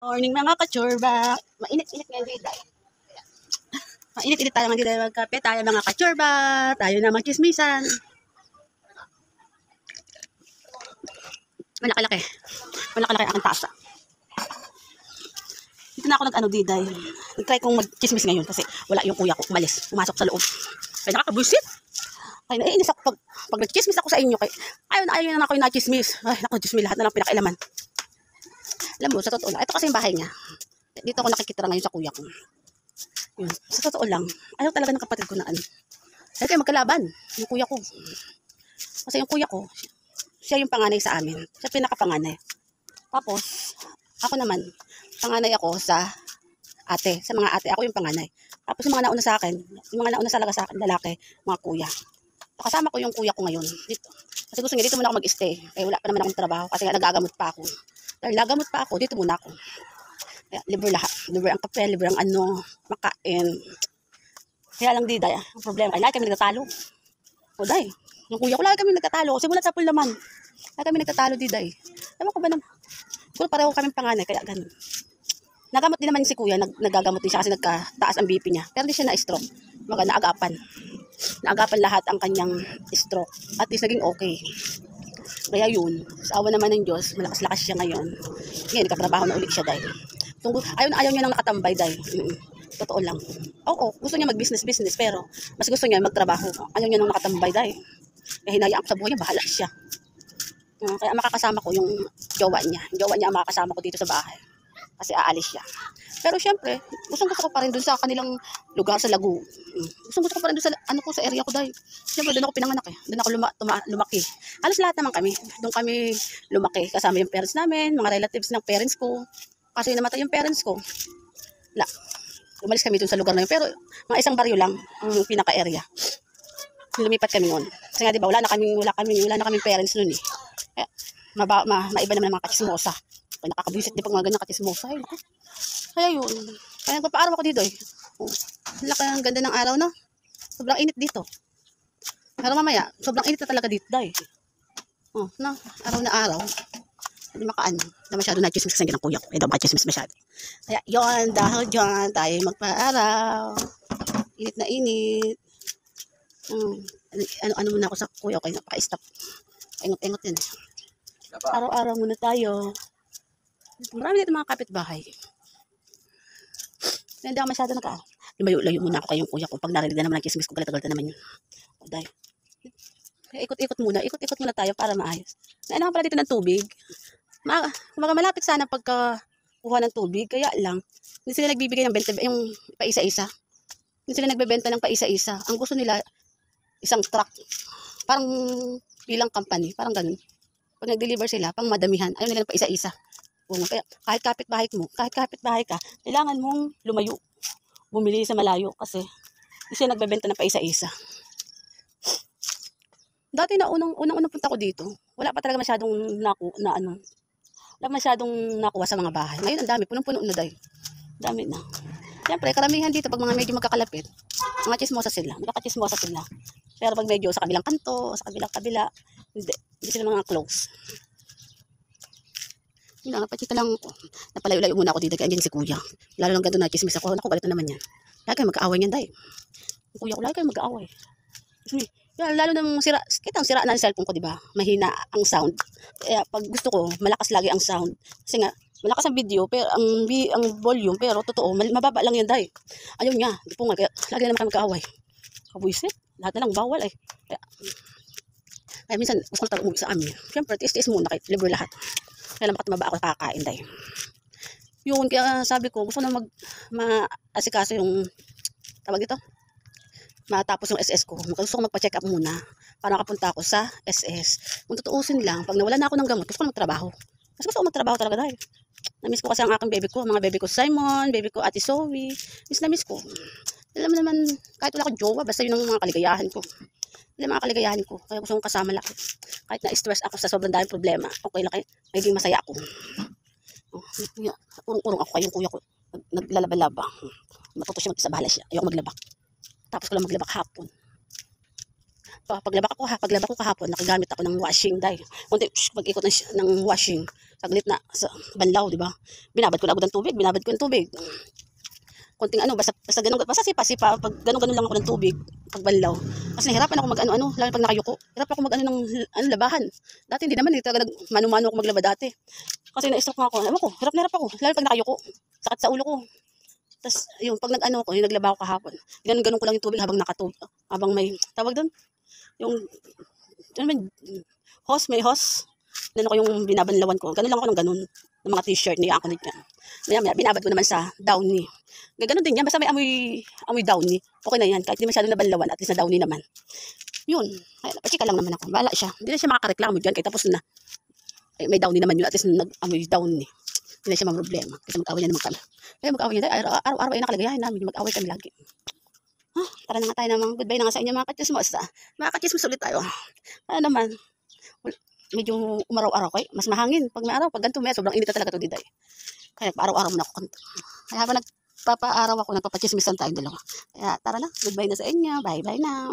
Morning mga kachorba. Mainit-init ngayon dito. Mainit-init tayo ngayon dito. Magkape tayo mga kachorba. Tayo na magchismisan. Malaki-laki. Malaki-laki ang tasa. Dito na ako nag-ano diday. Nag-try kong mag-chismis ngayon kasi wala yung kuya ko. Umalis. Pumasok sa loob. Kaya nakakabusit. Kaya naiinis ako pag nag-chismis ako sa inyo. Kaya ayaw na ako yung na-chismis. Ay, naku, chismis lahat na lang pinakailaman. Alam mo, sa totoo lang. Ito kasi yung bahay niya. Dito ako nakikitira ngayon sa kuya ko. Yun. Sa totoo lang, ayaw talaga ng kapatid ko na ano. Ayaw kayo magkalaban. Yung kuya ko. Kasi yung kuya ko, siya yung panganay sa amin. Siya pinakapanganay. Tapos, ako naman, panganay ako sa ate. Sa mga ate, ako yung panganay. Tapos yung mga nauna sa akin, yung mga nauna talaga sa akin, lalaki, mga kuya. Kasama ko yung kuya ko ngayon. Dito. Kasi gusto niya, dito muna ako mag-stay. Eh, wala pa naman akong trabaho kasi nga nagagamot pa ako. Dahil nagamot pa ako, dito muna ako. Kaya, libre lahat. Libre ang kape, libre ang ano, makain. Kaya lang di, day, ang problema, ay lagi kami nagtatalo. O, day, yung kuya ko, lagi kami nagtatalo. Simulat sa pool naman. Lagi kami nagtatalo, di, day. Ewan ko ba naman? Siguro pareho kami panganay, kaya ganun. Nagamot din naman si kuya, nagagamot din siya kasi nagkataas ang BP niya. Pero di siya na-stroke. Maga naagapan. Naagapan lahat ang kanyang stroke. At least naging okay. Kaya yun, sa awa naman ng Diyos, malakas-lakas siya ngayon. Ngayon, nagkatrabaho na ulit siya, day. Ayaw niya nang nakatambay, day. Totoo lang. Oo, gusto niya mag-business, pero mas gusto niya magtrabaho. Ayaw niya nang nakatambay, day. Kaya hinayaan ko sa buhay niya, bahala siya. Kaya makakasama ko yung jowa niya. Yung jowa niya ang makakasama ko dito sa bahay. Kasi aalis siya. Pero syempre, gusto ko pa rin dun sa kanilang lugar sa Lagu. Gusto ko pa rin dun sa, sa area ko, day. Syempre, doon ako pinanganak eh. Doon ako lumaki. Halos lahat naman kami. Doon kami lumaki. Kasama yung parents namin, mga relatives ng parents ko. Kasi namatay yung parents ko. Wala. Umalis kami doon sa lugar na yun. Pero, mga isang baryo lang, ang pinaka-area. Lumipat kami noon. Kasi nga, diba, wala na kaming parents noon eh. Kaya, maiba naman ang mga katismosa. Kaya nakakabuisit din pag mga ganyan katismosa. Ay, kaya yun. Kaya nagpapaaraw ako dito eh. Laki ang ganda ng araw, no? Sobrang init dito. Pero mamaya, sobrang init na talaga dito, day. No? Araw na araw. Hindi makaan. Hindi masyado na-chismis kasi ng kuya ko. Eh, daw maka-chismis masyado. Kaya yun, dahil dyan, tayo magpaaraw. Init na init. Ano muna ako sa kuya ko. Kaya napaka-stop. Engot-engot yun. Araw-araw muna tayo. Marami dito mga kapitbahay. Hindi ako masyado lumayo-layo muna ako kayong kuya ko. Pag narinig na naman ang chismis ko, galit-galit na naman yun. O, dahil. Kaya ikot-ikot muna tayo para maayos. Nainahan pala dito ng tubig. Malapit sana pagkakuha ng tubig. Kaya lang, hindi sila nagbibigay ng benta, yung paisa-isa. Hindi sila nagbebenta ng paisa-isa. Ang gusto nila, isang truck. Parang bilang company. Parang ganun. Pag nag-deliver sila, pang madamihan. Ayaw nila ng paisa-isa. Kaya kahit kapit-bahay ka, kailangan mong lumayo. Bumili sa malayo kasi hindi siya nagbebenta ng paisa-isa. Dati na unang punta ko dito, wala pa talaga masyadong wala masyadong nakuha sa mga bahay. Ngayon ang dami, punong-puno na dahil. Dami na. Siyempre, karamihan dito pag mga medyo magkakalapit, mga chismosa sila, magkakachismosa sila. Pero pag medyo sa kabilang kanto, sa kabilang-kabila, hindi sila mga close. Yun lang, napachika lang ako. Napalayo-layo muna ako dito kaya andyan si kuya. Lalo lang ganito na chismis ako. Naku, galit na naman yan. Lagi kayo mag-aaway niyan, day. Yung kuya ko, lagi kayo mag-aaway. Lalo nang kitang sira na ang cellphone ko, diba? Mahina ang sound. Kaya pag gusto ko, malakas lagi ang sound. Kasi nga, malakas ang video, pero ang volume, pero totoo, mababa lang yan, day. Ayaw niya. Di po nga, kaya lagi naman kayo mag-aaway. Kabuisit. Lahat na lang bawal eh. Kaya minsan, gusto ko talaga umuwi sa amin. Siyempre, tiis-tiis muna, kahit libre lahat. Kaya lang bakit maba ako kakain, day. Yun, kaya sabi ko, gusto na ma-asikaso yung, tawag ito, matapos yung SS ko. Gusto ko magpa-check up muna para makapunta ako sa SS. Kung tutuusin lang, pag nawala na ako ng gamot, gusto ko magtrabaho. Kasi gusto ko magtrabaho talaga, dahil na-miss ko kasi ang aking baby ko, mga baby ko Simon, baby ko Ate Zoe. Na-miss ko. Alam mo naman, kahit wala akong jowa, basta yun ang mga kaligayahan ko. Yun ang mga kaligayahan ko. Kaya gusto kong kasama lang. Kahit na-stress ako sa sobrang daming problema, okay lang kayo. Magiging masaya ako. Urong-urong ako kayong kuya ko. Naglalaba-laba. Matuto siya sa bahala siya. Ayoko maglaba. Tapos ko lang maglaba hapon. paglaba ko kahapon, nakagamit ako ng washing dye. Kunti, pag-ikot ng washing, saglit na, sa banlaw, di ba? Binabad ko na agad ng tubig, binabad ko ng tubig. Konting ano, basta ganun, basta sipa, pag ganun lang ako ng tubig, pag banlaw. Kasi nahirapan ako mag-ano, lalo pag nakayuko. Hirap ako mag-ano ng labahan. Dati hindi naman, talaga mano-mano ako maglaba dati. Kasi na-stroke nga ako, ewan ko, hirap na hirap ako, lalo pag nakayuko. Sakit sa ulo ko. Tapos, yung pag nag-ano ko, yung naglaba ako kahapon, ganun ko lang yung tubig habang nakatubig, habang may, tawag doon, yung, ano man, may hose, ano ko yung binabanlawan ko, ganun lang ako ng ganun, ng mga t-shirt niya, ako niya. Maya, binabad ko naman sa downy. Gano'n din yan, basta may amoy downy, okay na yan, kahit hindi masyadong nabanlawan, at least na downy naman. Yun, pachika lang naman ako, bahala siya, hindi na siya makakareklamo dyan, kahit tapos na, may downy naman yun, at least nag-amoy downy. Hindi na siya problema kasi mag-away niya naman kami. Kaya mag-away niya, araw-araw ay nakalagayan namin, mag-away kami lagi. Tara na nga tayo naman, goodbye na nga sa inyo mga kachismos. Mga kachismos ulit tayo. Ano naman, medyo umaraw-araw ko mas mahangin. Pag may araw, pag ganito may sobrang init na talaga ito diday. Kaya araw-araw muna ako. Kaya habang nagpapa-araw ako, nagpapachismisan tayong dalawa. Kaya tara na, goodbye na sa inyo, bye-bye na.